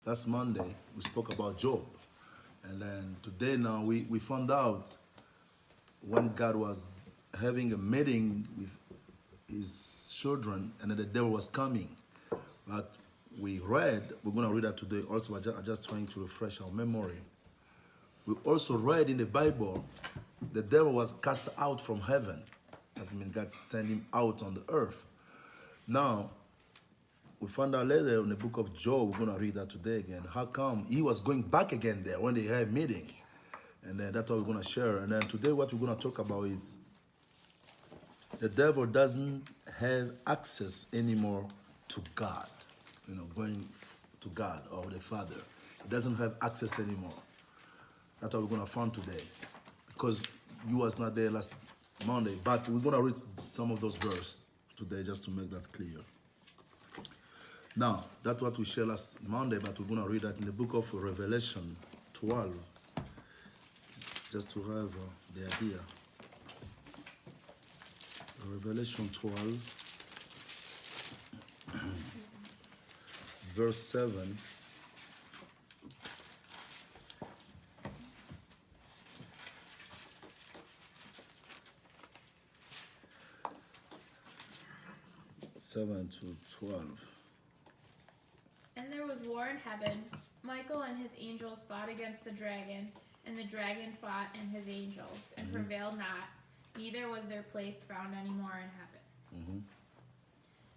Last Monday, we spoke about Job. And then today now, we found out when God was having a meeting with his children and then the devil was coming. But we're going to read that today also. I'm just trying to refresh our memory. We also read in the Bible, the devil was cast out from heaven. That means God sent him out on the earth. Now, we found out later in the book of Job, we're going to read that today again. How come he was going back again there when they had a meeting? And then that's what we're going to share. And then today what we're going to talk about is the devil doesn't have access anymore to God. Going to God or the Father. He doesn't have access anymore. That's what we're going to find today. Because you was not there last Monday. But we're going to read some of those verses today just to make that clear. Now, that's what we shared last Monday, but we're going to read that in the book of Revelation 12, just to have the idea. Revelation 12, verse 7. to 12. And there was war in heaven. Michael and his angels fought against the dragon, and the dragon fought and his angels, and prevailed not, neither was their place found any more in heaven.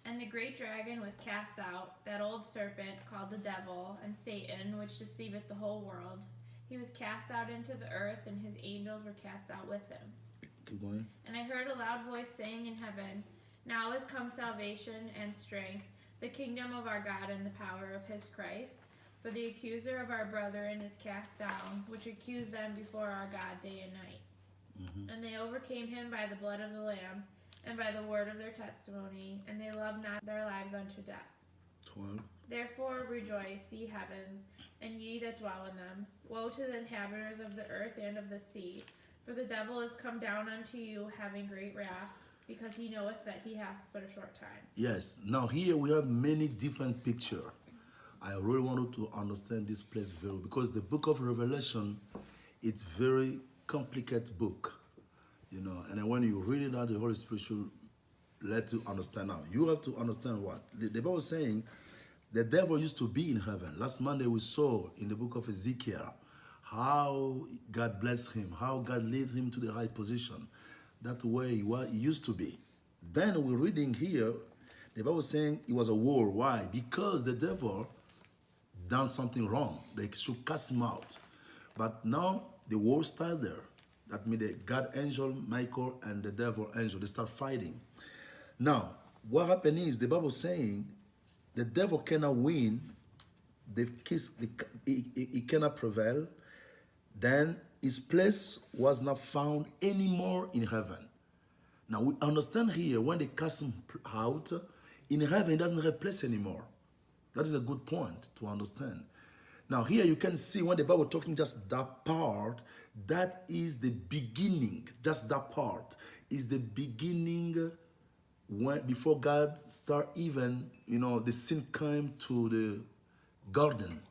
And the great dragon was cast out, that old serpent called the devil and Satan, which deceiveth the whole world. He was cast out into the earth, and his angels were cast out with him. Keep going. And I heard a loud voice saying in heaven, Now is come salvation and strength, the kingdom of our God and the power of his Christ. For the accuser of our brethren is cast down, which accused them before our God day and night. And they overcame him by the blood of the Lamb, and by the word of their testimony, and they loved not their lives unto death. 12. Therefore rejoice, ye heavens, and ye that dwell in them. Woe to the inhabitants of the earth and of the sea, for the devil is come down unto you, having great wrath, because he knoweth that he hath but a short time. Yes. Now here we have many different pictures. I really wanted to understand this place very, because the book of Revelation, it's very complicated book, and then when you read it out, the Holy Spirit should let you understand now. You have to understand what the Bible is saying. The devil used to be in heaven. Last Monday we saw in the book of Ezekiel how God blessed him, how God led him to the right position. That's where he used to be. Then we're reading here, the Bible is saying it was a war. Why? Because the devil done something wrong. They should cast him out. But now the war started there. That means the God angel, Michael, and the devil angel, they start fighting. Now, what happened is, the Bible is saying the devil cannot win, he cannot prevail. Then his place was not found anymore in heaven. Now we understand here, when they cast him out, in heaven he doesn't have place anymore. That is a good point to understand. Now here you can see when the Bible talking just that part, that is the beginning. Just that part is the beginning when before God start even, the sin came to the garden.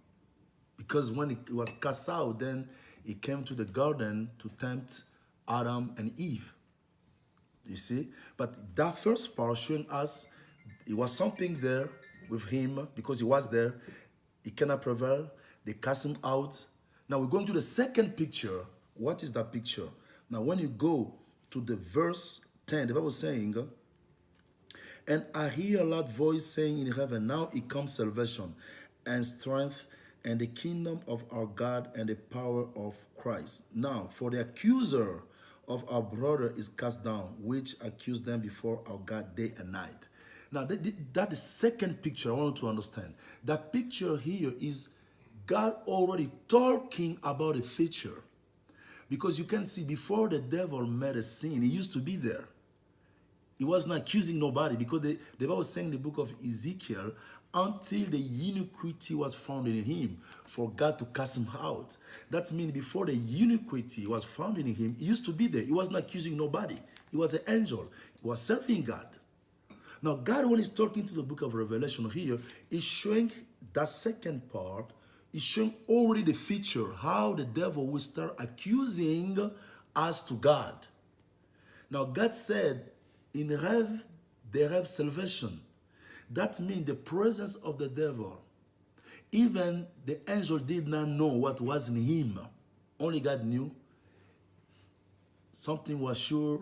Because when it was cast out, then it came to the garden to tempt Adam and Eve. You see? But that first part showing us it was something there with him because he was there. He cannot prevail. They cast him out. Now we're going to the second picture. What is that picture? Now when you go to the verse 10, the Bible is saying, and I hear a loud voice saying in heaven, now it comes salvation and strength and the kingdom of our God and the power of Christ. Now, for the accuser of our brother is cast down, which accused them before our God day and night. Now, that is the second picture I want you to understand. That picture here is God already talking about a future. Because you can see before the devil made a sin, he used to be there. He was not accusing nobody, because the Bible was saying in the book of Ezekiel, until the iniquity was found in him, for God to cast him out. That means before the iniquity was found in him, he used to be there. He was not accusing nobody. He was an angel. He was serving God. Now, God, when he's talking to the book of Revelation here, is showing that second part It's showing already the future, how the devil will start accusing us to God. Now, God said, in heaven, they have salvation. That means the presence of the devil. Even the angel did not know what was in him. Only God knew. Something was sure,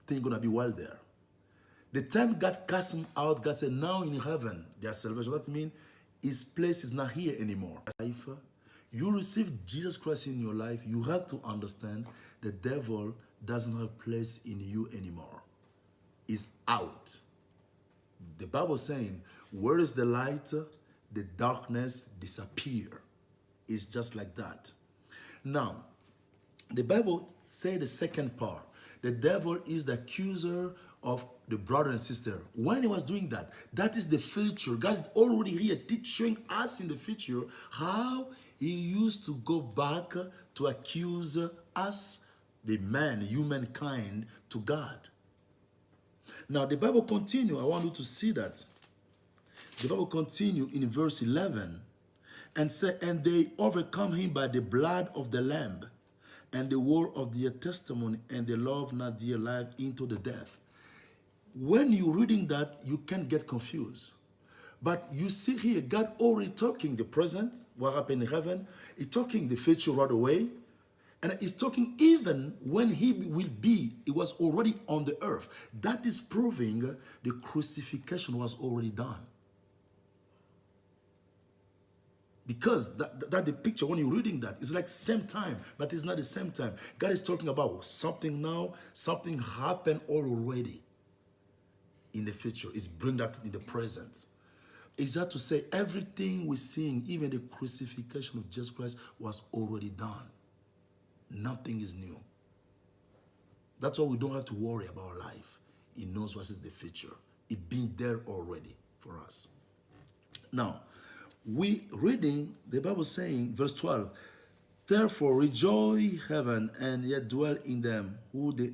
thing gonna be well there. The time God cast him out, God said, now in heaven, there's salvation. That means his place is not here anymore. If you receive Jesus Christ in your life, you have to understand the devil doesn't have place in you anymore. He's out. The Bible saying, where is the light, the darkness disappear. It's just like that. Now, the Bible say the second part. The devil is the accuser of the brother and sister. When he was doing that, that is the future. God's already here teaching us in the future how he used to go back to accuse us, the man, humankind, to God. Now the Bible continue. I want you to see that. The Bible continue in verse 11 and say, and they overcome him by the blood of the Lamb and the word of their testimony, and they love not their life into the death. When you're reading that, you can get confused. But you see here, God already talking the present, what happened in heaven. He's talking the future right away. And he's talking even when he will be, it was already on the earth. That is proving the crucifixion was already done. Because that the picture, when you're reading that, it's like same time, but it's not the same time. God is talking about something now, something happened already in the future. It's bring that in the present. Is that to say everything we're seeing, even the crucifixion of Jesus Christ, was already done. Nothing is new. That's why we don't have to worry about life. He knows what is the future. It's been there already for us. Now, we reading, the Bible saying, verse 12, therefore rejoice heaven and yet dwell in them, who the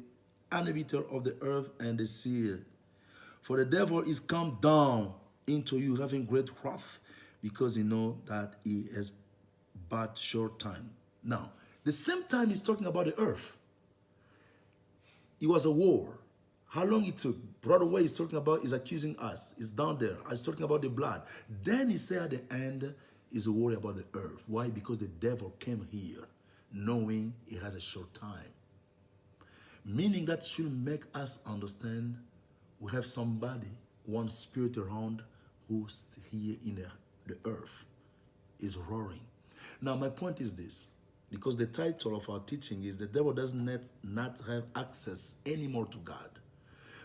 inhabitor of the earth and the sea. For the devil is come down into you having great wrath, because he know that he has but short time. Now, the same time he's talking about the earth. It was a war. How long it took? Right away he's talking about, he's accusing us. It's down there. He's talking about the blood. Then he said at the end, he's a worry about the earth. Why? Because the devil came here knowing he has a short time. Meaning that should make us understand we have somebody, one spirit around who's here in the earth is roaring. Now my point is this, because the title of our teaching is the devil does not have access anymore to God.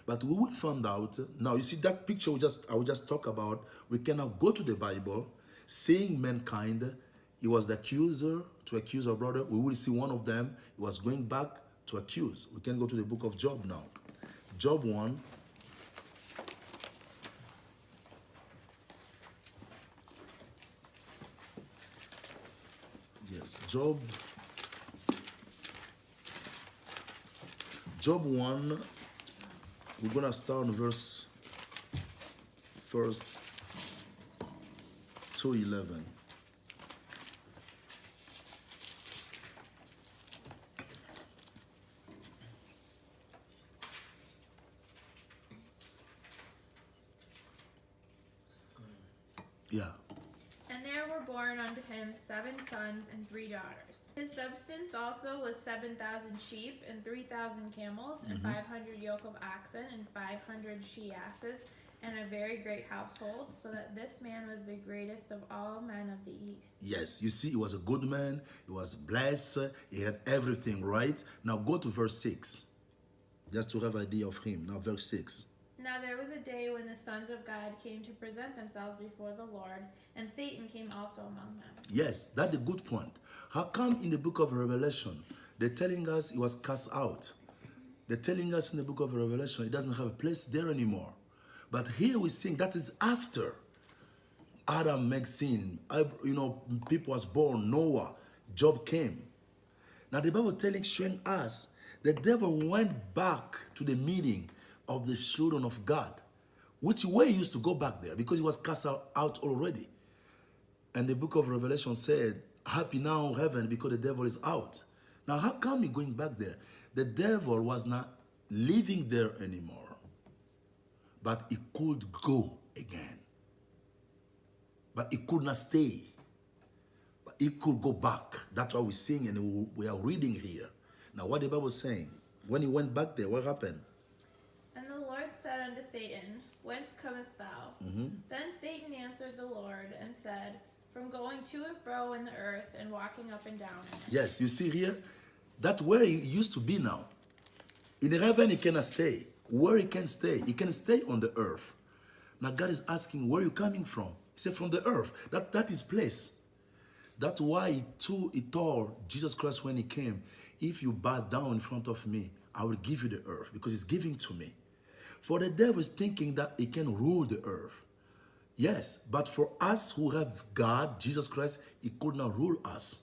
But we will find out, now you see that picture I will just talk about, we can now go to the Bible, seeing mankind, he was the accuser to accuse our brother. We will see one of them, he was going back to accuse. We can go to the book of Job now. Job 1. Yes, Job 1, we're going to start on verse 1 to 11. Yeah. And there were born unto him 7 sons and 3 daughters. His substance also was 7,000 sheep, and 3,000 camels, and 500 yoke of oxen, and 500 she-asses, and a very great household, so that this man was the greatest of all men of the east. Yes, you see, he was a good man, he was blessed, he had everything, right? Now go to verse 6, just to have an idea of him. Now verse 6. Now there was a day when the sons of God came to present themselves before the Lord, and Satan came also among them. Yes, that's a good point. How come in the book of Revelation, they're telling us he was cast out? They're telling us in the book of Revelation he doesn't have a place there anymore. But here we're seeing that is after Adam makes sin. People was born, Noah, Job came. Now the Bible showing us the devil went back to the meeting of the children of God, which way he used to go back there because he was cast out already. And the book of Revelation said, happy now heaven because the devil is out. Now, how come he going back there? The devil was not living there anymore, but he could go again. But he could not stay. But he could go back. That's what we're seeing and we are reading here. Now, what the Bible is saying, when he went back there, what happened? And the Lord said unto Satan, Whence comest thou? Then Satan answered the Lord and said, From going to and fro in the earth and walking up and down in it. Yes, you see here, that's where he used to be now. In heaven, he cannot stay. Where he can stay on the earth. Now God is asking, where are you coming from? He said, from the earth. That is place. That's why he told Jesus Christ when he came, if you bow down in front of me, I will give you the earth because it's giving to me. For the devil is thinking that he can rule the earth. Yes, but for us who have God, Jesus Christ, he could not rule us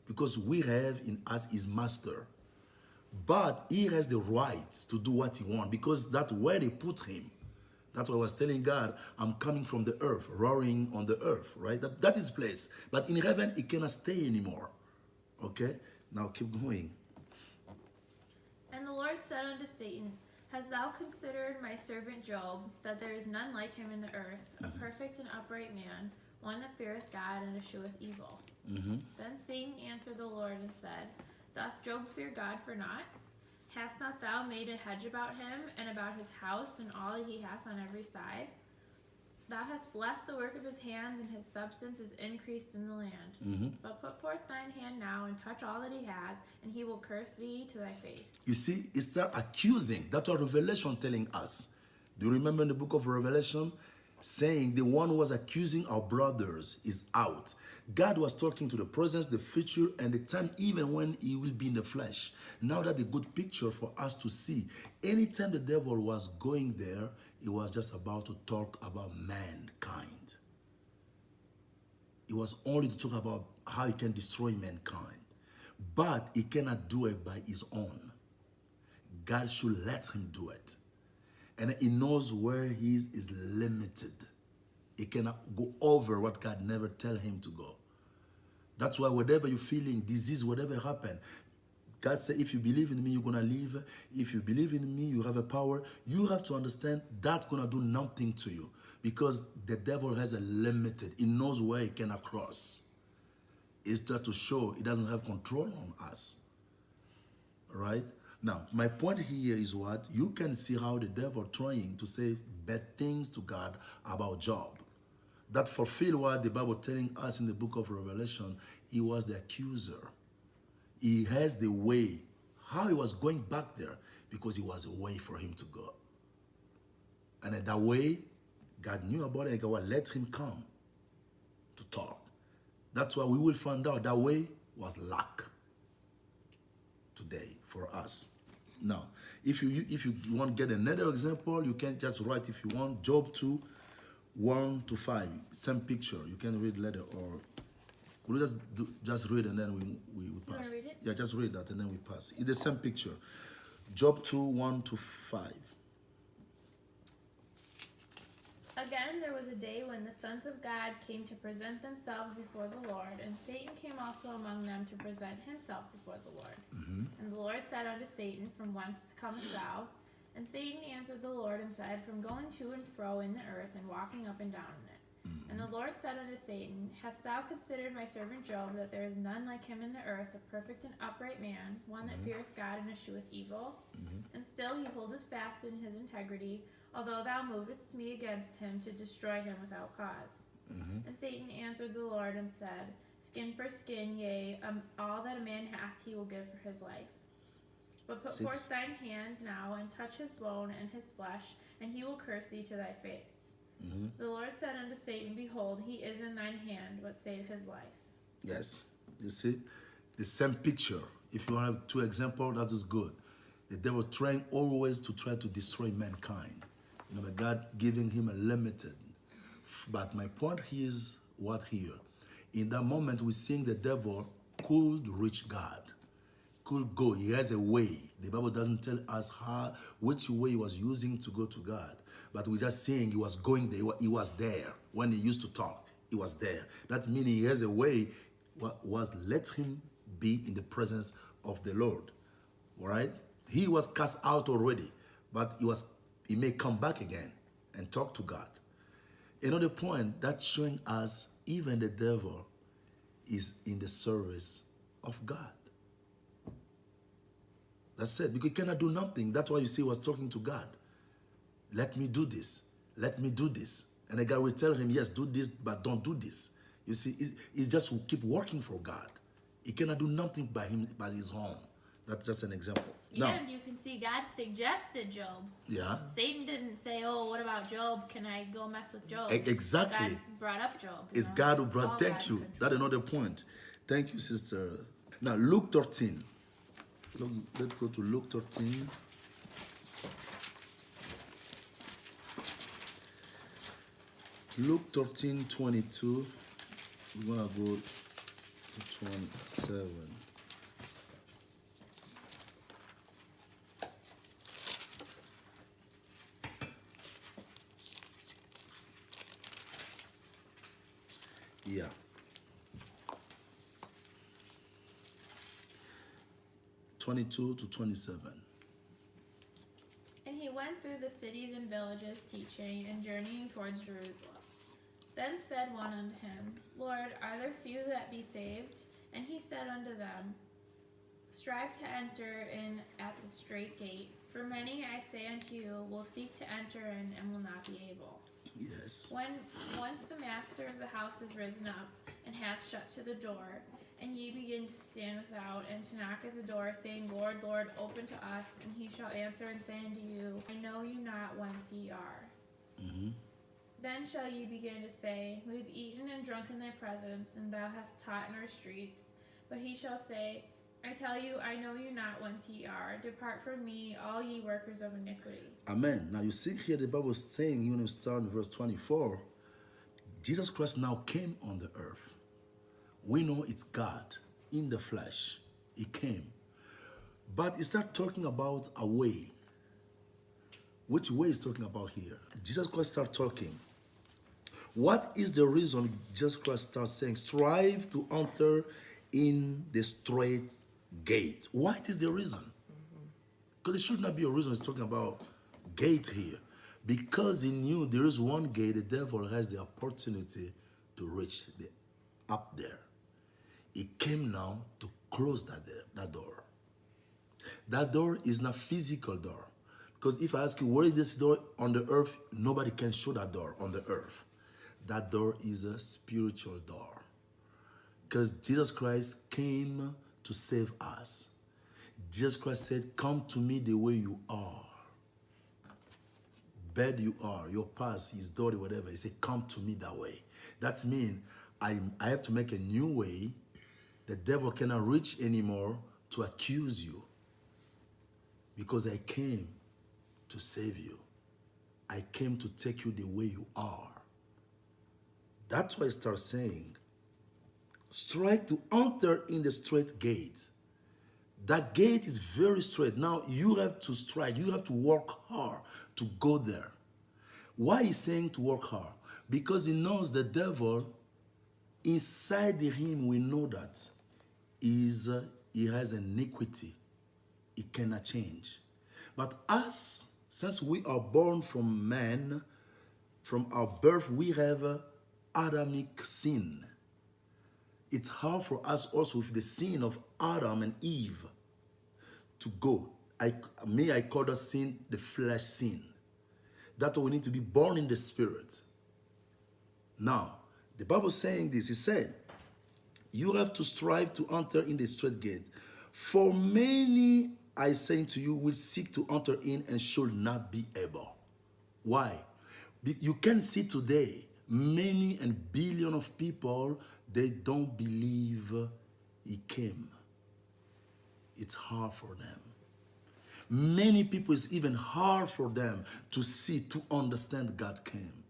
because we have in us his master. But he has the right to do what he wants because that's where they put him. That's why I was telling God, I'm coming from the earth, roaring on the earth, right? That is place. But in heaven, he cannot stay anymore. Okay? Now keep going. And the Lord said unto Satan, Hast thou considered my servant Job, that there is none like him in the earth, a perfect and upright man, one that feareth God and escheweth evil? Then Satan answered the Lord and said, Doth Job fear God for naught? Hast not thou made a hedge about him, and about his house, and all that he hath on every side? Thou hast blessed the work of his hands, and his substance is increased in the land. But put forth thine hand now, and touch all that he has, and he will curse thee to thy face. You see, he started accusing. That's what Revelation telling us. Do you remember in the book of Revelation? Saying the one who was accusing our brothers is out. God was talking to the present, the future, and the time even when he will be in the flesh. Now that's a good picture for us to see. Anytime the devil was going there, he was just about to talk about mankind. It was only to talk about how he can destroy mankind. But he cannot do it by his own. God should let him do it. And he knows where he is limited. He cannot go over what God never tell him to go. That's why whatever you're feeling, disease, whatever happened, God said, if you believe in me, you're going to live. If you believe in me, you have a power. You have to understand that's going to do nothing to you because the devil has a limited. He knows where he cannot cross. It's there to show he doesn't have control on us. All right? Now, my point here is what? You can see how the devil trying to say bad things to God about Job. That fulfill what the Bible telling us in the book of Revelation. He was the accuser. He has the way. How he was going back there? Because he was a way for him to go. And that way, God knew about it and God let him come to talk. That's why we will find out that way was luck today for us. Now, if you want to get another example, you can just write if you want Job 2, 1-5. Same picture. You can read later or could we just read and then we pass? Read it? Yeah, just read that and then we pass. It's the same picture. Job 2, 1-5. Again, there was a day when the sons of God came to present themselves before the Lord, and Satan came also among them to present himself before the Lord. And the Lord said unto Satan, From whence comest thou? And Satan answered the Lord and said, From going to and fro in the earth and walking up and down in it. And the Lord said unto Satan, Hast thou considered my servant Job, that there is none like him in the earth, a perfect and upright man, one that feareth God and escheweth evil? And still he holdeth fast in his integrity, although thou movest me against him to destroy him without cause. And Satan answered the Lord and said, Skin for skin, yea, all that a man hath he will give for his life. But put forth thine hand now, and touch his bone and his flesh, and he will curse thee to thy face. The Lord said unto Satan, Behold, he is in thine hand, but save his life. Yes, you see, the same picture. If you want to have two examples, that is good. The devil trying always to try to destroy mankind. You know, but God giving him a limited. But my point is what here? In that moment, we're seeing the devil could reach God, could go. He has a way. The Bible doesn't tell us which way he was using to go to God. But we're just saying he was going there. He was there when he used to talk. He was there. That means he has a way, was let him be in the presence of the Lord. All right? He was cast out already, but he may come back again and talk to God. Another point that's showing us even the devil is in the service of God. That's it. Because he cannot do nothing. That's why you see he was talking to God. Let me do this. Let me do this. And the God will tell him, yes, do this, but don't do this. You see, he just will keep working for God. He cannot do nothing by his own. That's just an example. Yeah, Now, and you can see God suggested Job. yeah. Satan didn't say, "Oh, what about Job? Can I go mess with Job?" Exactly. God brought up Job. It's God who All brought. Thank God's you. control. That's another point. Thank you, sister. Now, Luke 13. Let's go to Luke 13. Luke 13:22. We're going to go to 27. Yeah. (22 to 27). And he went through the cities and villages, teaching and journeying towards Jerusalem. Then said one unto him, Lord, are there few that be saved? And he said unto them, Strive to enter in at the strait gate, for many, I say unto you, will seek to enter in and will not be able. Yes. When once the master of the house is risen up, and hath shut to the door, and ye begin to stand without, and to knock at the door, saying, Lord, Lord, open to us, and he shall answer and say unto you, I know you not whence ye are. Mm-hmm. Then shall ye begin to say, We have eaten and drunk in thy presence, and thou hast taught in our streets. But he shall say, I tell you, I know you not whence ye are. Depart from me, all ye workers of iniquity. Amen. Now you see here the Bible is saying, you want to start in verse 24, Jesus Christ now came on the earth. We know it's God in the flesh. He came. But it's not talking about a way. Which way is talking about here? Jesus Christ started talking. What is the reason Jesus Christ starts saying, strive to enter in the straight gate? What is the reason? Because it should not be a reason. It's talking about gate here. Because he knew there is one gate, the devil has the opportunity to reach up there. He came now to close that door. That door is not physical door. Because if I ask you, where is this door on the earth? Nobody can show that door on the earth. That door is a spiritual door. Because Jesus Christ came to save us. Jesus Christ said, come to me the way you are. Bad you are, your past is dirty, whatever. He said, come to me that way. That means I have to make a new way. The devil cannot reach anymore to accuse you. Because I came to save you. I came to take you the way you are. That's why I start saying, strive to enter in the straight gate. That gate is very straight. Now you have to strive. You have to work hard to go there. Why is saying to work hard? Because he knows the devil, inside him we know that he has iniquity. He cannot change. But us, since we are born from man, from our birth, we have Adamic sin. It's hard for us also with the sin of Adam and Eve to go. I call that sin the flesh sin. That's why we need to be born in the spirit. Now, the Bible is saying this. It said, you have to strive to enter in the straight gate. For many, I say to you, will seek to enter in and should not be able. Why? You can see today, many and billion of people, they don't believe he came. It's hard for them. Many people, it's even hard for them to see, to understand God came.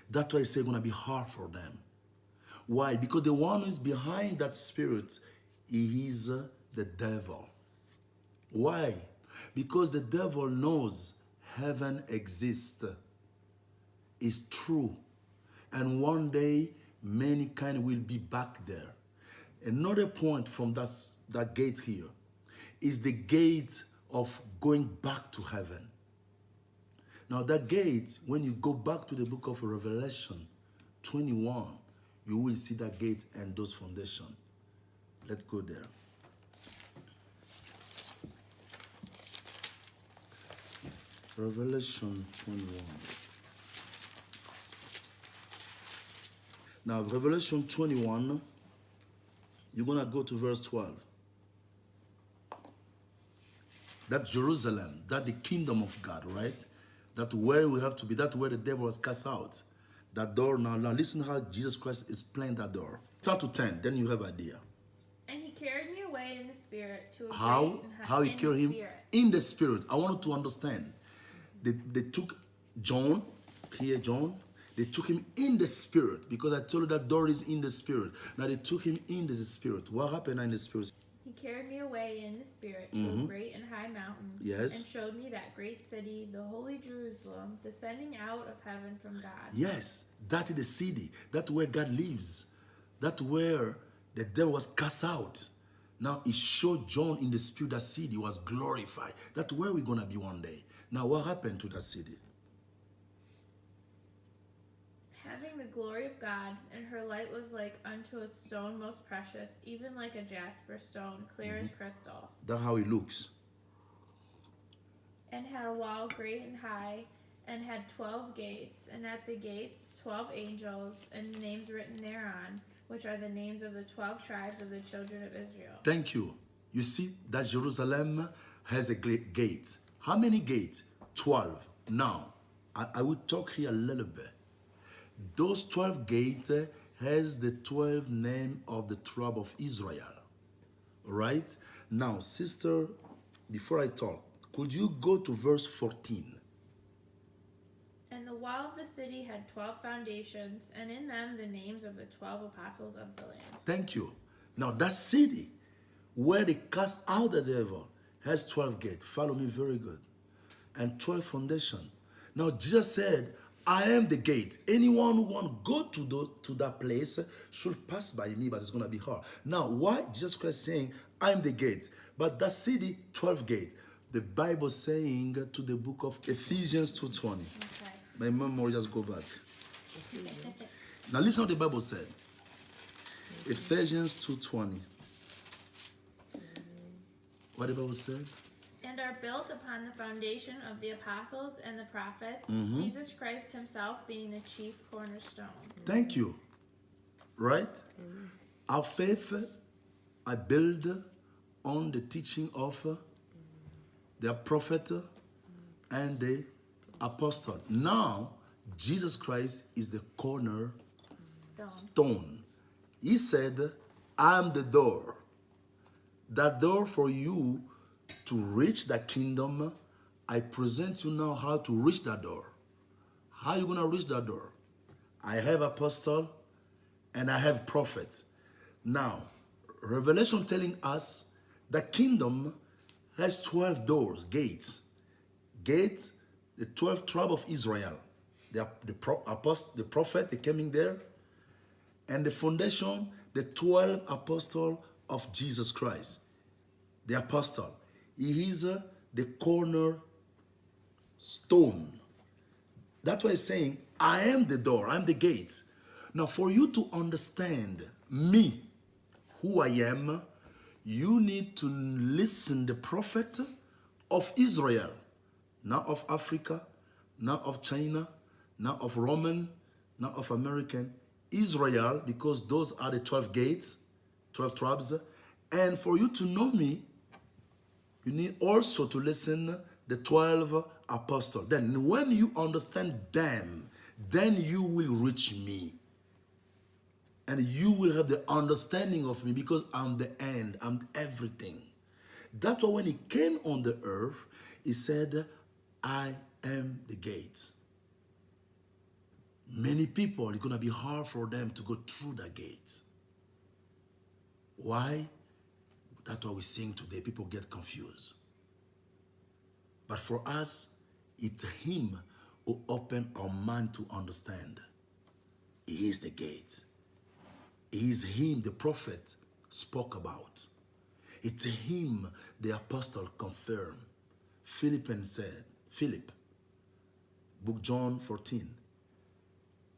That's why I say it's going to be hard for them. Why? Because the one who is behind that spirit, he is the devil. Why? Because the devil knows heaven exists, is true. And one day, mankind will be back there. Another point from that gate here is the gate of going back to heaven. Now that gate, when you go back to the book of Revelation 21, you will see that gate and those foundations. Let's go there. Revelation 21. Now, Revelation 21, you're going to go to verse 12. That's Jerusalem. That's the kingdom of God, right? That's where we have to be. That's where the devil was cast out. That door, now listen how Jesus Christ explained that door. Start to 10, then you have idea. And he carried me away in the spirit to a How? great and high, How he in carried the him? spirit. In the spirit. I want you to understand. They took John, here John, they took him in the spirit, because I told you that door is in the spirit. Now they took him in the spirit. What happened in the spirit? He carried me away in the spirit to a great and high mountain, Yes. and showed me that great city, the holy Jerusalem, descending out of heaven from God. Yes, that is the city. That's where God lives. That's where the devil was cast out. Now he showed John in the spirit that city was glorified. That's where we're going to be one day. Now what happened to that city? Having the glory of God, and her light was like unto a stone most precious, even like a jasper stone, clear as crystal. That's how it looks. And had a wall great and high, and had 12 gates, and at the gates 12 angels, and names written thereon, which are the names of the 12 tribes of the children of Israel. Thank you. You see that Jerusalem has a gate. How many gates? 12. Now, I will talk here a little bit. Those 12 gates has the 12 name of the tribe of Israel. Right? Now, sister, before I talk, could you go to verse 14? And the wall of the city had 12 foundations, and in them the names of the 12 apostles of the Lamb. Thank you. Now, that city where they cast out the devil has 12 gates. Follow me very good. And 12 foundations. Now, Jesus said, I am the gate. Anyone who want to go to that place should pass by me, but it's going to be hard. Now, why Jesus Christ saying, I am the gate? But that city, 12 gate. The Bible saying to the book of Ephesians 2:20. Okay. My memory just go back. Now listen what the Bible said. Ephesians 2:20. What the Bible said? And are built upon the foundation of the apostles and the prophets, Jesus Christ himself being the chief cornerstone. Thank you. Right? Our faith I build on the teaching of the prophet and the apostle. Now, Jesus Christ is the cornerstone. He said, I am the door. That door for you to reach the kingdom, I present you now how to reach that door. How are you going to reach that door? I have apostle and I have prophet. Now, Revelation telling us the kingdom has 12 doors, gates. Gates, the 12 tribe of Israel. The prophet, they came in there. And the foundation, the 12 apostle of Jesus Christ. The apostle. He is the cornerstone. That's why he's saying, I am the door, I am the gate. Now, for you to understand me, who I am, you need to listen the prophet of Israel, not of Africa, not of China, not of Roman, not of American. Israel, because those are the 12 gates, 12 tribes. And for you to know me, you need also to listen the 12 apostles. Then when you understand them, then you will reach me. And you will have the understanding of me, because I'm the end, I'm everything. That's why when he came on the earth, he said, I am the gate. Many people, it's going to be hard for them to go through the gate. Why? That's what we're seeing today. People get confused. But for us, it's him who opened our mind to understand. He is the gate. It is him the prophet spoke about. It's him the apostle confirmed. Philip said, book John 14,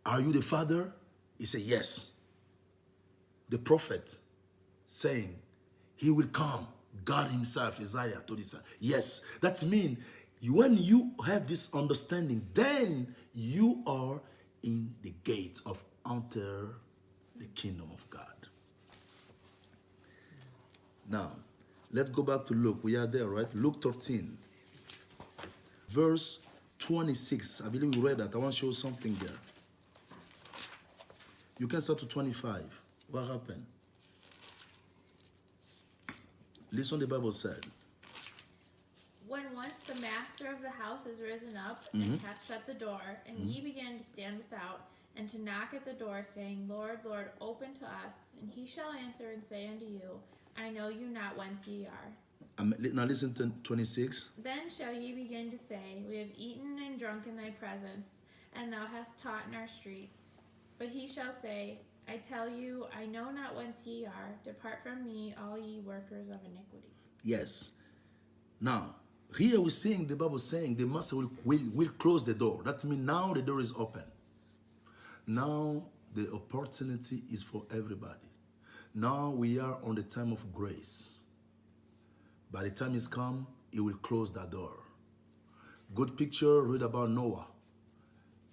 are you the Father? He said, yes. The prophet saying, he will come. God himself, Isaiah told his son. Yes, that means when you have this understanding, then you are in the gate of enter the kingdom of God. Now, let's go back to Luke. We are there, right? Luke 13, verse 26. I believe we read that. I want to show something there. You can start to 25. What happened? Listen, the Bible said. When once the master of the house is risen up and hath shut the door, and ye began to stand without, and to knock at the door, saying, Lord, Lord, open to us. And he shall answer and say unto you, I know you not whence ye are. Now listen to 26. Then shall ye begin to say, We have eaten and drunk in thy presence, and thou hast taught in our streets. But he shall say, I tell you, I know not whence ye are. Depart from me, all ye workers of iniquity. Yes. Now, here we're seeing the Bible saying the master will close the door. That means now the door is open. Now the opportunity is for everybody. Now we are on the time of grace. By the time it's come, he will close that door. Good picture, read about Noah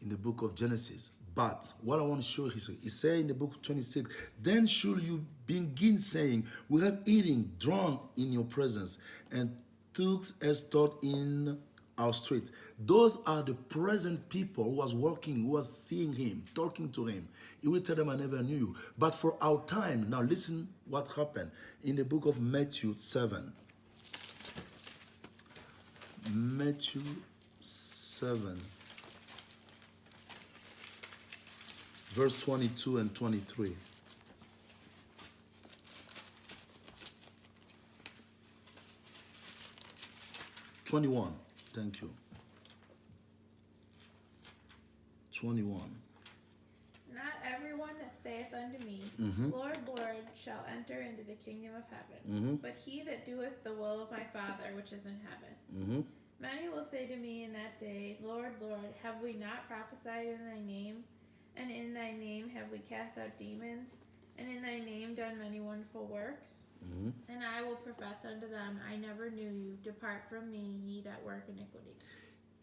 in the book of Genesis. But what I want to show you, he said in the book 26, then should you begin saying, we have eaten, drunk in your presence, and took as thought in our street. Those are the present people who was working, who was seeing him, talking to him. He will tell them, I never knew you. But for our time, now listen what happened in the book of Matthew 7. Matthew 7. Verse 22 and 23. Thank you. 21. Not everyone that saith unto me, Lord, Lord, shall enter into the kingdom of heaven, but he that doeth the will of my Father which is in heaven. Many will say to me in that day, Lord, Lord, have we not prophesied in thy name? And in thy name have we cast out demons? And in thy name done many wonderful works? And I will profess unto them, I never knew you. Depart from me, ye that work iniquity.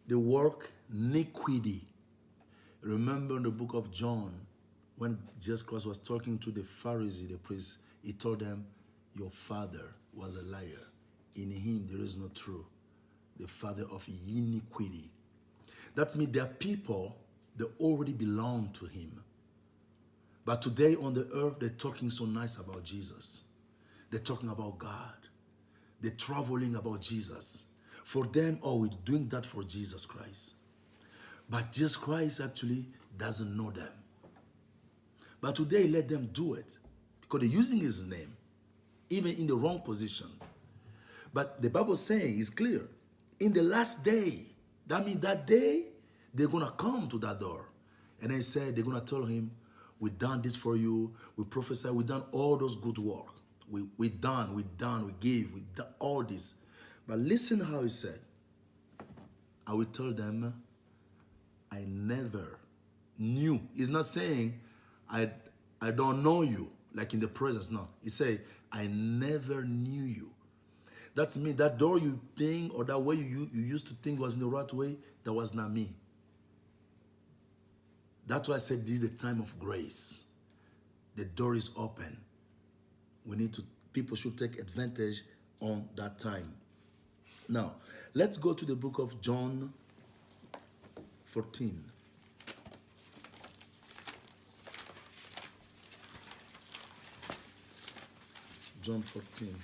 The work iniquity. Remember in the book of John, when Jesus Christ was talking to the Pharisee, the priest, he told them, your father was a liar. In him there is no truth. The father of iniquity. That means there are people that already belong to him. But today on the earth, they're talking so nice about Jesus. They're talking about God. They're traveling about Jesus. For them, oh, we're doing that for Jesus Christ. But Jesus Christ actually doesn't know them. But today, let them do it. Because they're using his name, even in the wrong position. But the Bible saying is clear. In the last day, that means that day, they're going to come to that door. And they said, they're going to tell him, we done this for you. We prophesy. We done all those good work. We done, we gave, we done all this. But listen how he said. I will tell them, I never knew. He's not saying, I don't know you, like in the presence. No. He said, I never knew you. That's me. That door you think, or that way you used to think was in the right way, that was not me. That's why I said this is the time of grace. The door is open. People should take advantage on that time. Now, let's go to the book of John 14. John 14.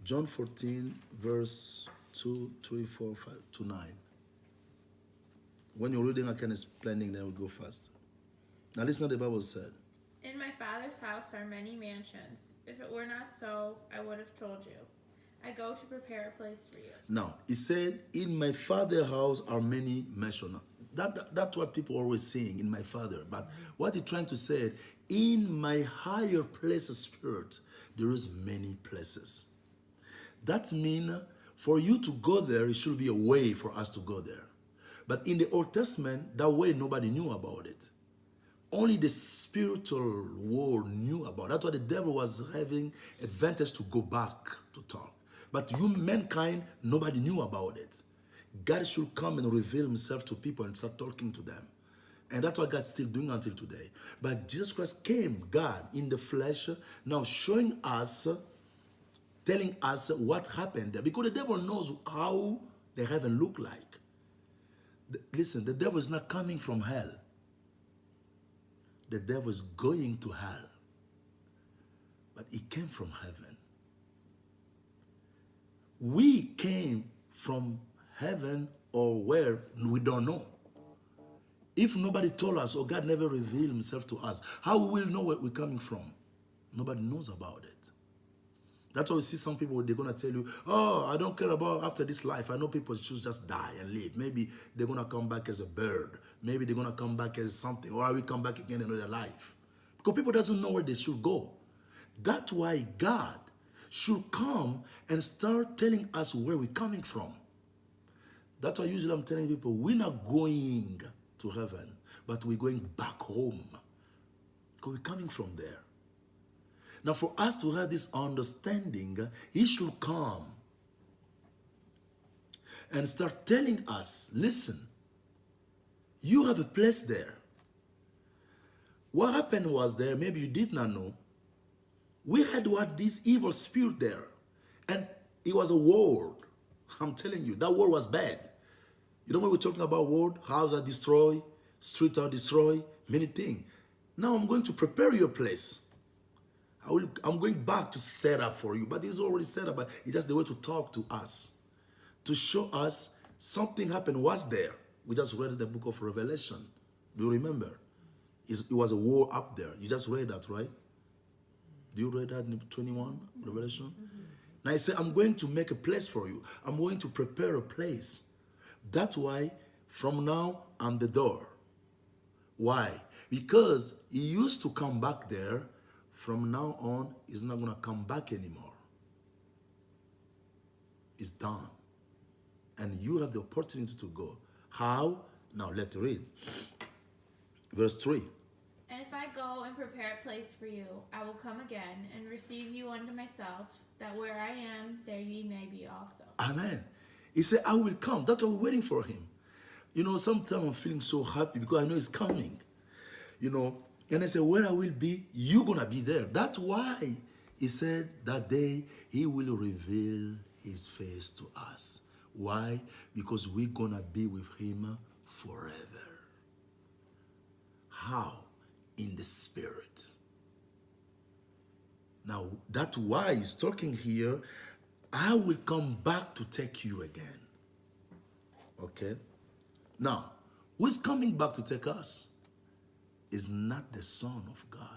John 14, verse 2, 3, 4, 5 to 9. When you're reading, I can explain, then we'll go fast. Now listen what the Bible said. In my Father's house are many mansions. If it were not so, I would have told you. I go to prepare a place for you. Now, he said, in my Father's house are many mansions. That's what people always saying in my Father. But what he's trying to say, in my higher place of spirit, there is many places. That means for you to go there, it should be a way for us to go there. But in the Old Testament, that way nobody knew about it. Only the spiritual world knew about it. That's why the devil was having advantage to go back to talk. But you, mankind, nobody knew about it. God should come and reveal himself to people and start talking to them. And that's what God's still doing until today. But Jesus Christ came, God, in the flesh, now showing us, telling us what happened there. Because the devil knows how the heaven look like. Listen, the devil is not coming from hell. The devil is going to hell. But he came from heaven. We came from heaven or where, we don't know. If nobody told us or God never revealed himself to us, how we will know where we're coming from? Nobody knows about it. That's why we see some people, they're going to tell you, oh, I don't care about after this life. I know people should just die and live. Maybe they're going to come back as a bird. Maybe they're going to come back as something. Or I will come back again in another life. Because people doesn't know where they should go. That's why God should come and start telling us where we're coming from. That's why usually I'm telling people, we're not going to heaven, but we're going back home. Because we're coming from there. Now, for us to have this understanding, he should come and start telling us, listen, you have a place there. What happened was there, maybe you did not know, we had what this evil spirit there. And it was a world. I'm telling you, that world was bad. You know when we're talking about world, houses are destroyed, streets are destroyed, many things. Now I'm going to prepare your place. I'm going back to set up for you, but it's already set up. But it's just the way to talk to us, to show us something happened was there. We just read the book of Revelation. Do you remember? It was a war up there. You just read that, right? Do you read that in 21, Revelation? Mm-hmm. Now he said, I'm going to make a place for you. I'm going to prepare a place. That's why from now I'm the door. Why? Because he used to come back there. From now on, he's not going to come back anymore. It's done. And you have the opportunity to go. How? Now let's read. Verse 3. And if I go and prepare a place for you, I will come again and receive you unto myself, that where I am, there ye may be also. Amen. He said, I will come. That's why we're waiting for him. You know, sometimes I'm feeling so happy because I know he's coming. You know, and I said, where I will be, you're going to be there. That's why he said that day he will reveal his face to us. Why? Because we're going to be with him forever. How? In the spirit. Now, that's why he's talking here. I will come back to take you again. Okay? Now, who's coming back to take us? Is not the Son of God.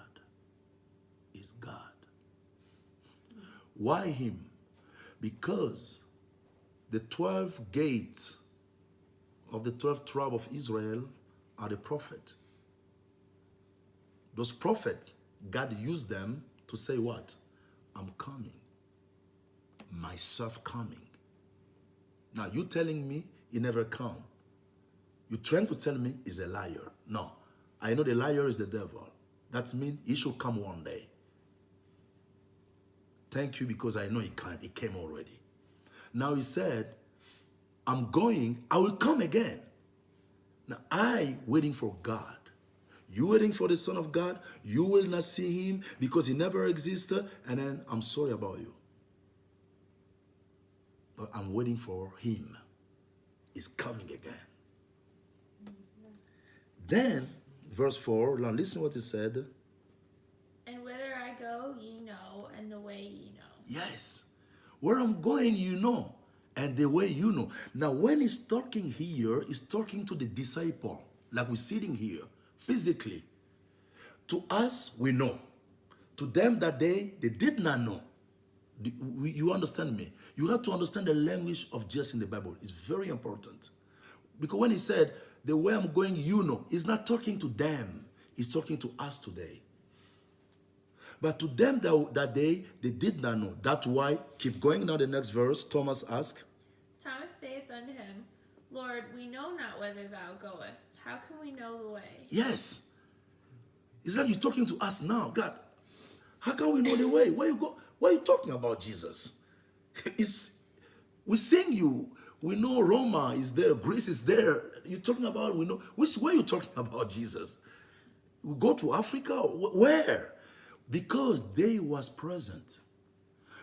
Is God. Why him? Because the 12 gates of the 12 tribes of Israel are the prophet. Those prophets, God used them to say what? I'm coming. Myself coming. Now you telling me he never come. You're trying to tell me he's a liar. No. I know the liar is the devil. That means he should come one day. Thank you, because I know he can't. He came already. Now he said, I'm going, I will come again. Now I waiting for God. You waiting for the Son of God. You will not see him because he never existed. And then I'm sorry about you. But I'm waiting for him. He's coming again. Then, verse 4, now listen what he said. And whither I go, ye know, and the way ye know. Yes. Where I'm going, you know, and the way you know. Now, when he's talking here, he's talking to the disciple, like we're sitting here, physically. To us, we know. To them that day, they did not know. You understand me? You have to understand the language of Jesus in the Bible. It's very important. Because when he said, the way I'm going, you know. He's not talking to them. He's talking to us today. But to them that day, they did not know. That's why, keep going now the next verse, Thomas asked. Thomas saith unto him, Lord, we know not whither thou goest. How can we know the way? Yes. It's like you're talking to us now. God, how can we know the way? Where you go? Why are you talking about Jesus? We sing you. We know Roma is there. Greece is there. You're talking about, we know. Where are you talking about Jesus? We go to Africa? Where? Because they was present.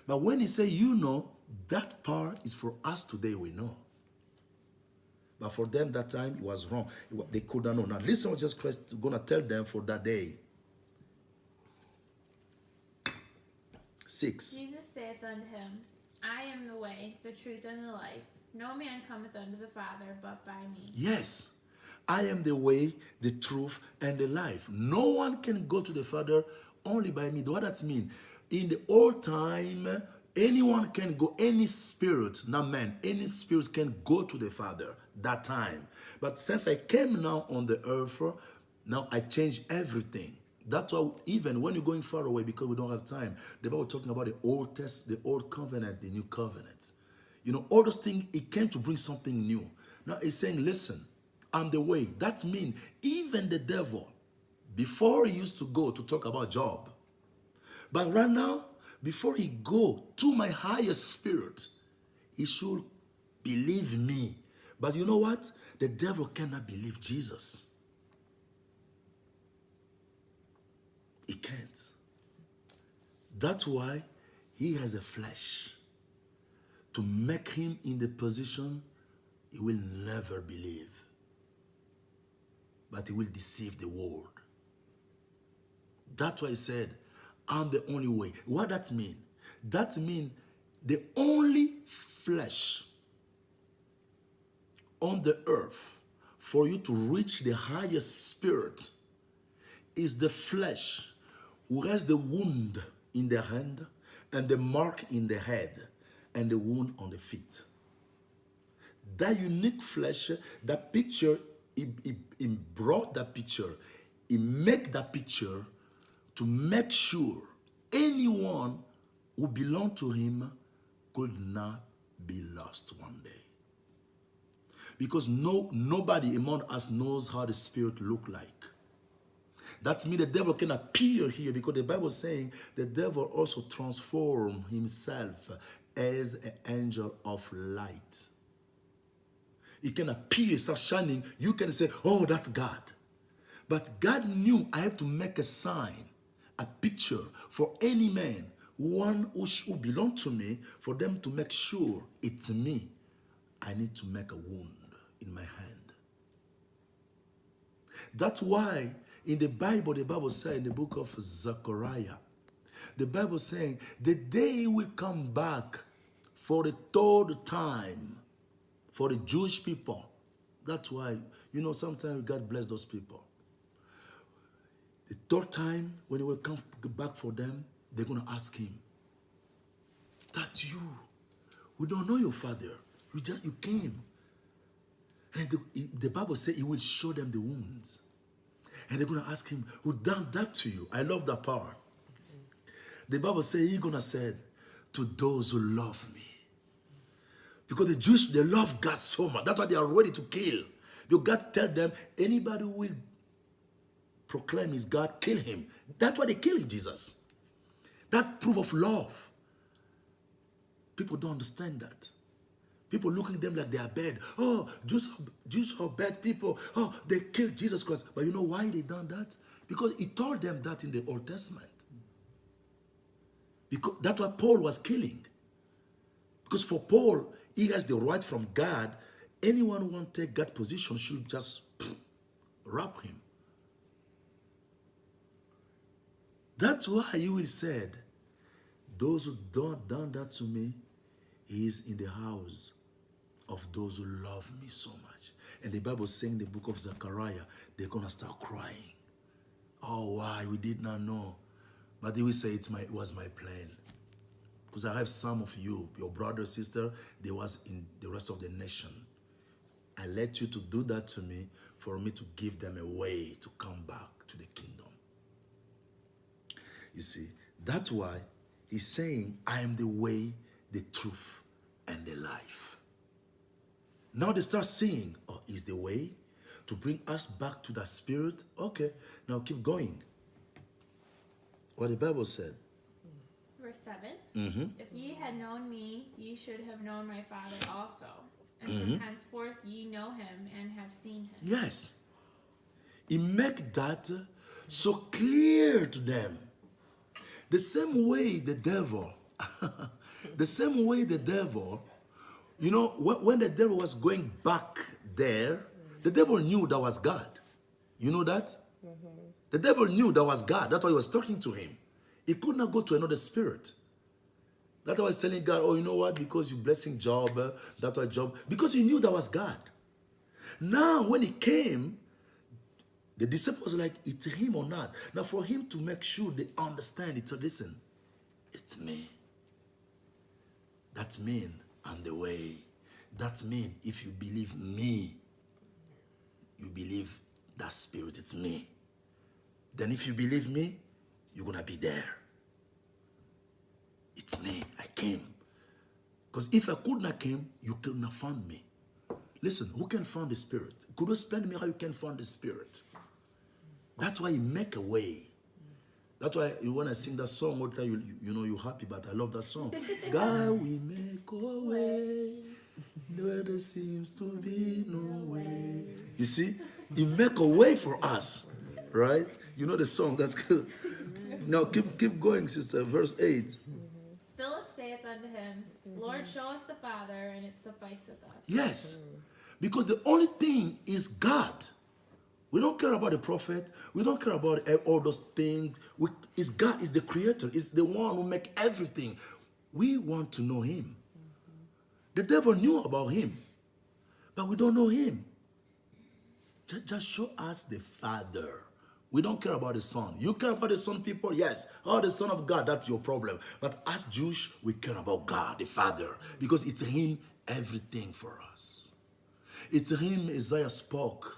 But when he say, you know, that part is for us today, we know. But for them that time, it was wrong. They could not know. Now listen what Jesus Christ is going to tell them for that day. 6. Jesus saith unto him, I am the way, the truth, and the life. No man cometh unto the Father but by me. Yes. I am the way, the truth, and the life. No one can go to the Father only by me. What does that mean? In the old time, anyone can go, any spirit, not man, any spirit can go to the Father that time. But since I came now on the earth, now I change everything. That's why even when you're going far away, because we don't have time, the Bible talking about the old test, the old covenant, the new covenant. You know, all those things, it came to bring something new. Now it's saying, listen, I'm the way. That means even the devil, before he used to go to talk about Job, but right now, before he go to my highest spirit, he should believe me. But you know what? The devil cannot believe Jesus. He can't. That's why he has a flesh. To make him in the position he will never believe. But he will deceive the world. That's why he said, I'm the only way. What that mean? That mean the only flesh on the earth for you to reach the highest spirit is the flesh who has the wound in the hand and the mark in the head and the wound on the feet. That unique flesh, that picture, he brought that picture, he made that picture to make sure anyone who belonged to him could not be lost one day. Because nobody among us knows how the spirit look like. That means the devil can appear here because the Bible is saying the devil also transformed himself as an angel of light. He can appear, start shining. You can say, oh, that's God. But God knew I have to make a sign, a picture for any man, one who belong to me, for them to make sure it's me. I need to make a wound in my hand. That's why in the Bible says in the book of Zechariah, the Bible saying the day will come back for the third time for the Jewish people. That's why, you know, sometimes God bless those people. The third time, when he will come back for them, they're going to ask him, that's you. We don't know your father. You came. And the Bible says he will show them the wounds. And they're going to ask him, who done that to you? I love that part. The Bible says he's going to say, to those who love me. Because the Jews, they love God so much. That's why they are ready to kill. Because God tell them, anybody who will proclaim his God, kill him. That's why they killed Jesus. That proof of love. People don't understand that. People looking at them like they are bad. Oh, Jews are bad people. Oh, they killed Jesus Christ. But you know why they done that? Because he told them that in the Old Testament. Because that's why Paul was killing. Because for Paul, he has the right from God. Anyone who wants to take God's position should just rob him. That's why he will said, those who don't done that to me, he is in the house of those who love me so much. And the Bible saying in the book of Zechariah, they're going to start crying. Oh, why? We did not know. But they will say it was my plan. Because I have some of you, your brother, sister, they was in the rest of the nation. I let you to do that to me for me to give them a way to come back to the kingdom. You see, that's why he's saying, I am the way, the truth, and the life. Now they start saying, oh, is the way to bring us back to that spirit? Okay, now keep going. What the Bible said. Verse 7. If ye had known me, ye should have known my Father also. And from henceforth ye know him and have seen him. Yes. He make that so clear to them. The same way the devil, you know, when the devil was going back there, the devil knew that was God. You know that? The devil knew that was God. That's why he was talking to him. He could not go to another spirit. That's why I was telling God, oh, you know what? Because you're blessing Job, that's why Job, because he knew that was God. Now, when he came, the disciples were like, it's him or not. Now, for him to make sure they understand it, so listen, it's me. That means I'm the way. That means if you believe me, you believe that spirit, it's me. Then if you believe me, you're going to be there. It's me. I came. Because if I could not come, you could not find me. Listen, who can find the spirit? Could you explain to me how you can find the spirit? That's why he make a way. That's why when I sing that song all the time, you know you're happy, but I love that song. God, we make a way where there seems to be no way. You see, he make a way for us, right? You know the song, that's good. Now keep going, sister. Verse 8. Philip saith unto him, Lord, show us the Father, and it sufficeth us. Yes, because the only thing is God. We don't care about the prophet. We don't care about all those things. It's God is the creator. It's the one who makes everything. We want to know him. The devil knew about him, but we don't know him. Just show us the Father. We don't care about the Son. You care about the Son, people? Yes. Oh, the Son of God, that's your problem. But as Jews, we care about God, the Father, because it's him, everything for us. It's him Isaiah spoke.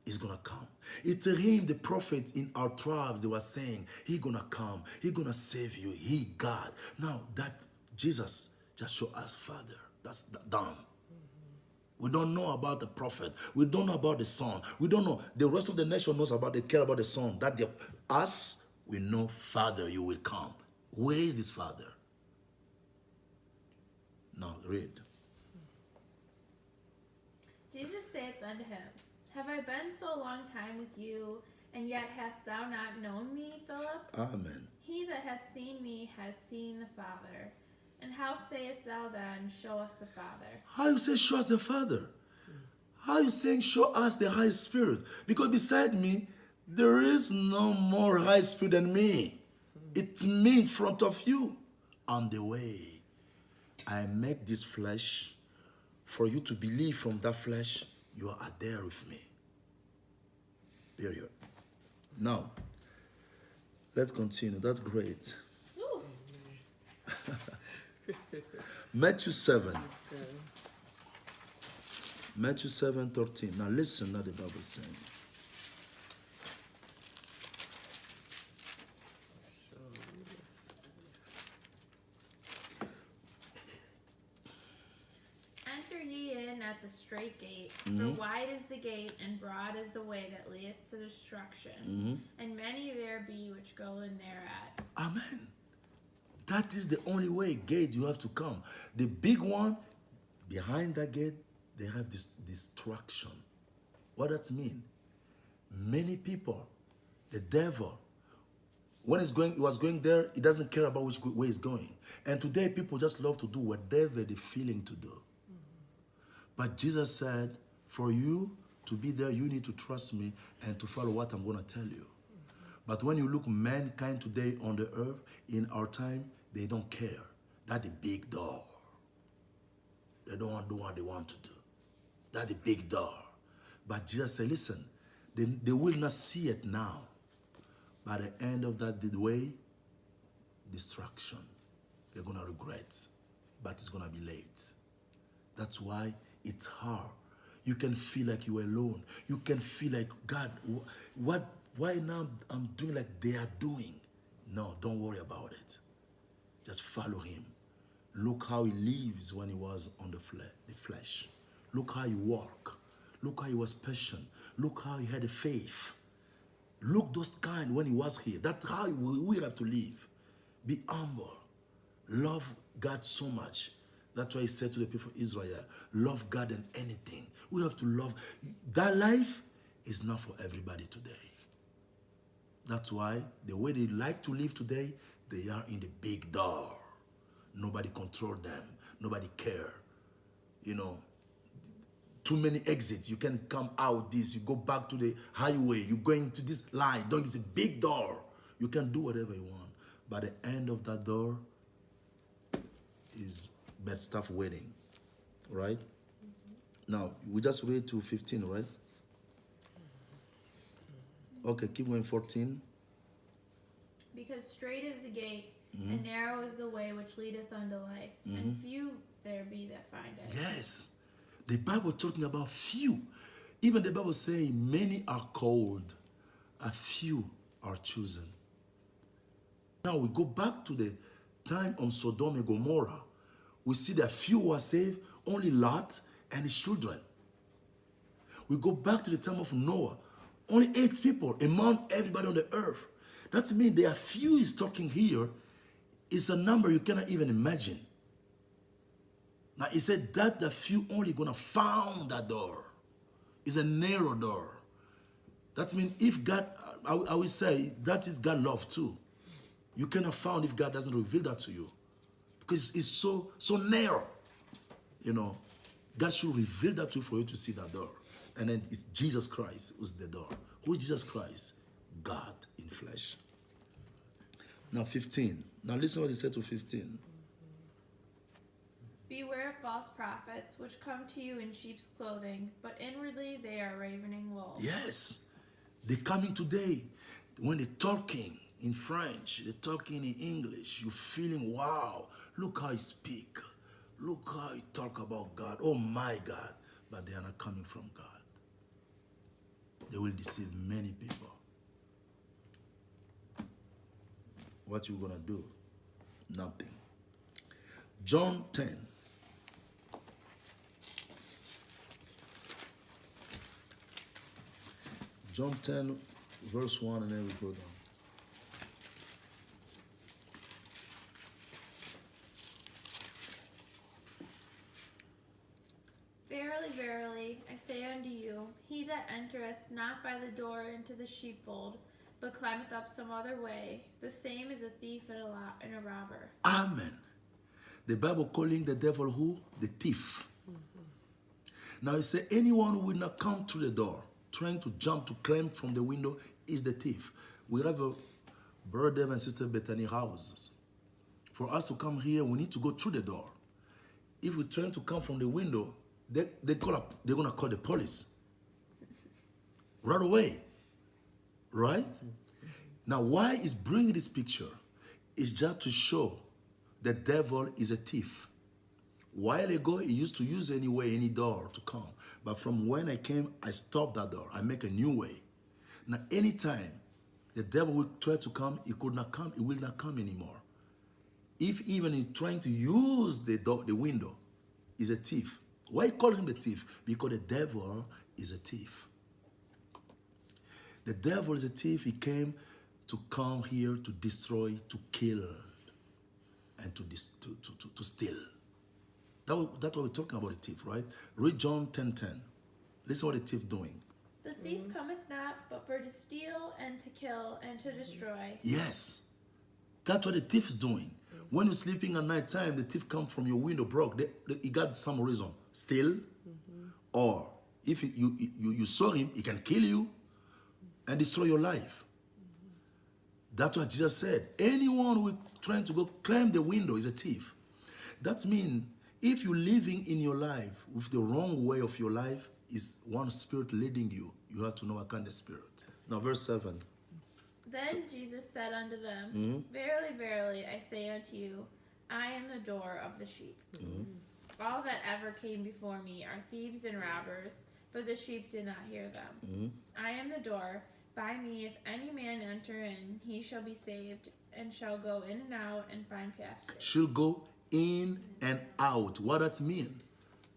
He's gonna come. It's him, the prophet in our tribes, they were saying, he's gonna come, he's gonna save you, he God. Now that Jesus just show us Father, that's done. We don't know about the prophet, we don't know about the Son, we don't know. The rest of the nation knows about, they care about the Son. That us, we know Father, you will come. Where is this Father? Now read. Jesus saith unto him, Have I been so long time with you, and yet hast thou not known me, Philip? Amen. He that hath seen me has seen the Father. And how sayest thou then, Show us the Father? How you say show us the Father? How you saying show us the High Spirit? Because beside me, there is no more High Spirit than me. It's me in front of you. On the way, I make this flesh for you to believe from that flesh. You are there with me. Period. Now, let's continue. That's great. Ooh. Matthew 7. Matthew 7:13. Now listen what the Bible is saying. Enter ye in at the strait gate, for wide is the gate, and broad is the way that leadeth to destruction, and many there be which go in thereat. Amen. That is the only way, gate, you have to come. The big one, behind that gate, they have this destruction. What does that mean? Many people, the devil, when he was going there, he doesn't care about which way he's going. And today, people just love to do whatever they're feeling to do. But Jesus said, for you to be there, you need to trust me and to follow what I'm going to tell you. But when you look mankind today on the earth, in our time, they don't care. That's the big door. They don't want to do what they want to do. That's the big door. But Jesus said, listen, they will not see it now. By the end of that way, destruction. They're going to regret. But it's going to be late. That's why it's hard. You can feel like you're alone. You can feel like, God, why now I'm doing like they are doing? No, don't worry about it. Just follow him. Look how he lives when he was on the flesh. Look how he walked. Look how he was patient. Look how he had a faith. Look those kind when he was here. That's how we have to live. Be humble. Love God so much. That's why he said to the people of Israel, love God than anything. We have to love. That life is not for everybody today. That's why the way they like to live today, they are in the big door. Nobody control them. Nobody care. You know, too many exits. You can come out this. You go back to the highway. You go into this line. Don't it's a big door. You can do whatever you want. But the end of that door is bad stuff waiting. Right? Now, we just read to 15, right? Okay, keep going 14. Because straight is the gate, and narrow is the way which leadeth unto life, and few there be that find it. Yes. The Bible talking about few. Even the Bible saying many are called, a few are chosen. Now we go back to the time on Sodom and Gomorrah. We see that few were saved, only Lot and his children. We go back to the time of Noah. Only 8 people among everybody on the earth. That means there are few is talking here. It's a number you cannot even imagine. Now he said that the few only gonna found that door. It's a narrow door. That means if God, I will say that is God love too. You cannot found if God doesn't reveal that to you. Because it's so narrow. You know, God should reveal that to you for you to see that door. And then it's Jesus Christ who's the door. Who is Jesus Christ? God in flesh. Now 15. Now listen what he said to 15. Beware of false prophets, which come to you in sheep's clothing, but inwardly they are ravening wolves. Yes. They're coming today. When they're talking in French, they're talking in English, you're feeling, wow, look how he speak. Look how he talk about God. Oh my God. But they are not coming from God. They will deceive many people. What you gonna do? Nothing. John 10. John 10, verse 1, and then we go down. Verily, verily, I say unto you, he that entereth not by the door into the sheepfold, but climbeth up some other way, the same is a thief and a robber. Amen. The Bible calling the devil who? The thief. Now it says anyone who will not come through the door, trying to jump to climb from the window, is the thief. We have a brother and sister Bethany houses. For us to come here, we need to go through the door. If we're trying to come from the window, they're gonna call the police right away. Right? Now, why is bringing this picture? It's just to show the devil is a thief. While ago, he used to use any door to come. But from when I came, I stopped that door. I make a new way. Now, anytime the devil will try to come, he could not come. He will not come anymore. If even he's trying to use the door, the window, he's a thief. Why call him the thief? Because the devil is a thief. The devil is a thief. He came to come here to destroy, to kill, and to steal. That's what we're talking about, the thief, right? Read John 10:10. Listen what the thief doing. The thief cometh not, but for to steal and to kill and to destroy. Yes. That's what the thief is doing. When you're sleeping at night time, the thief come from your window, broke. He got some reason. Steal, or if you saw him, he can kill you and destroy your life. That's what Jesus said. Anyone who is trying to go climb the window is a thief. That means if you're living in your life with the wrong way of your life, is one spirit leading you. You have to know what kind of spirit. Now, verse 7. Then Jesus said unto them, Verily, verily, I say unto you, I am the door of the sheep. All that ever came before me are thieves and robbers, but the sheep did not hear them. I am the door. By me, if any man enter in, he shall be saved, and shall go in and out and find pasture. She'll go in and out. What that mean?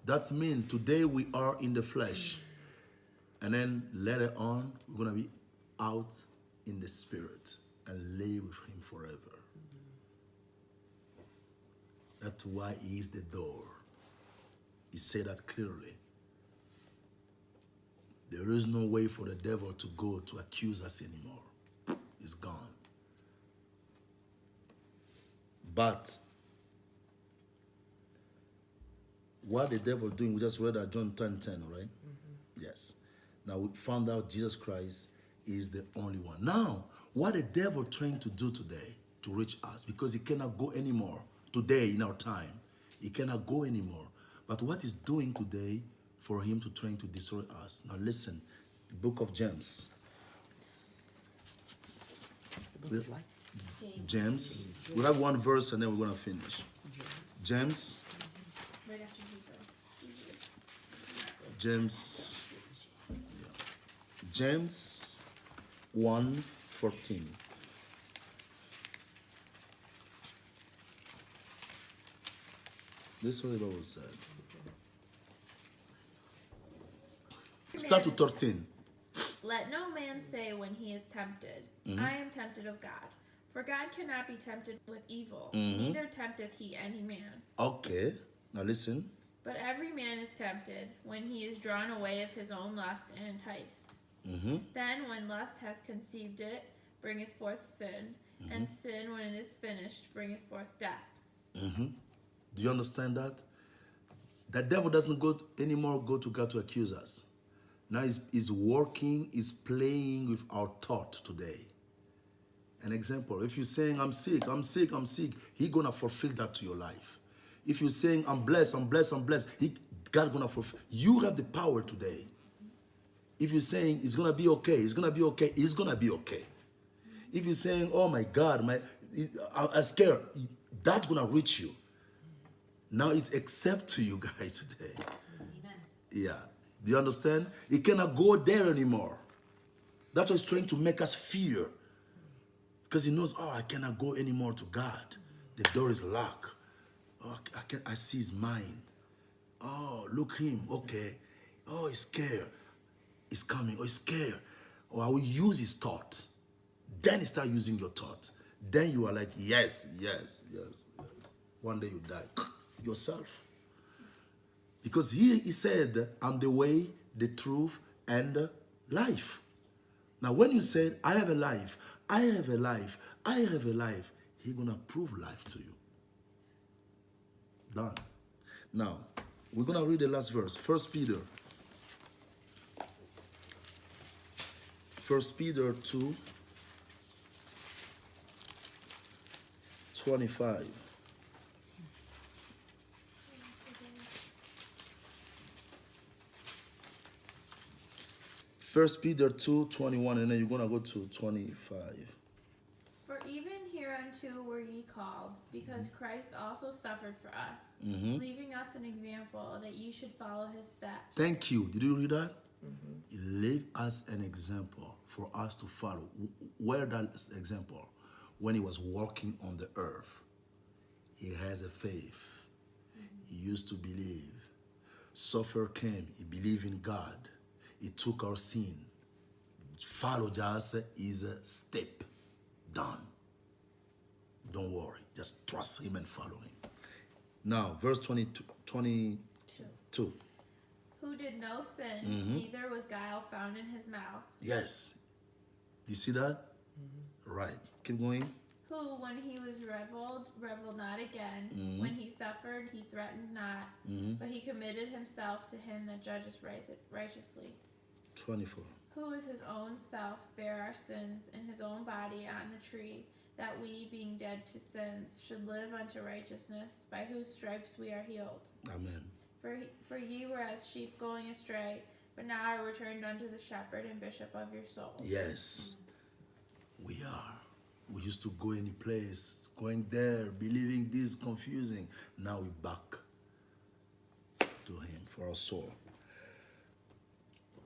That mean today we are in the flesh. And then later on, we're going to be out in the spirit and live with him forever. That's why he is the door. He said that clearly. There is no way for the devil to go to accuse us anymore. It's gone. But what the devil doing, we just read that John 10:10, right? Yes. Now we found out Jesus Christ is the only one. Now, what the devil trying to do today to reach us, because he cannot go anymore today in our time. He cannot go anymore. But what he's doing today for him to trying to destroy us. Now listen, the book of James. James. We'll have one verse and then we're going to finish. James. Right after Hebrew. James. Yeah. James 1:14. This is what the Bible said. Start to 13. Let no man say when he is tempted, I am tempted of God. For God cannot be tempted with evil, neither tempteth he any man. Okay, now listen. But every man is tempted when he is drawn away of his own lust and enticed. Then when lust hath conceived it, bringeth forth sin, and sin, when it is finished, bringeth forth death. Do you understand that? The devil doesn't go anymore go to God to accuse us. Now he's working, he's playing with our thought today. An example, if you're saying, I'm sick, I'm sick, I'm sick, he's going to fulfill that to your life. If you're saying, I'm blessed, I'm blessed, I'm blessed, God's going to fulfill. You have the power today. If you're saying, it's going to be okay, it's going to be okay, it's going to be okay. If you're saying, oh my God, I'm scared, that's going to reach you. Now it's accept to you guys today. Amen. Yeah. Do you understand? It cannot go there anymore. That's why he's trying to make us fear. Because he knows, oh, I cannot go anymore to God. The door is locked. Oh, I see his mind. Oh, look him. Okay. Oh, he's scared. He's coming. Oh, he's scared. Or I will use his thought. Then he start using your thought. Then you are like, yes, yes, yes, yes. One day you die. Yourself. Because he said, I'm the way, the truth, and the life. Now, when you say, I have a life, I have a life, I have a life, he's going to prove life to you. Done. Now, we're going to read the last verse. 1 Peter. 1 Peter 2, 25. 1 Peter 2, 21, and then you're going to go to 25. For even hereunto were ye called, because Christ also suffered for us, leaving us an example that ye should follow his steps. Thank you. Did you read that? He leave us an example for us to follow. Where that example? When he was walking on the earth. He has a faith. He used to believe. Suffer came. He believed in God. He took our sin. Follow just is a step. Done. Don't worry. Just trust him and follow him. Now, verse 22. Who did no sin, neither was guile found in his mouth. Yes. You see that? Right. Keep going. Who, when he was reveled not again. When he suffered, he threatened not, but he committed himself to him that judges righteously. 24. Who is his own self bare our sins in his own body on the tree, that we, being dead to sins, should live unto righteousness, by whose stripes we are healed. Amen. For ye were as sheep going astray, but now are returned unto the shepherd and bishop of your souls. Yes, we are. We used to go any place, going there, believing this, confusing. Now we're back to him for our soul.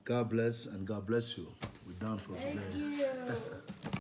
God bless and God bless you. We're done for Thank today. you.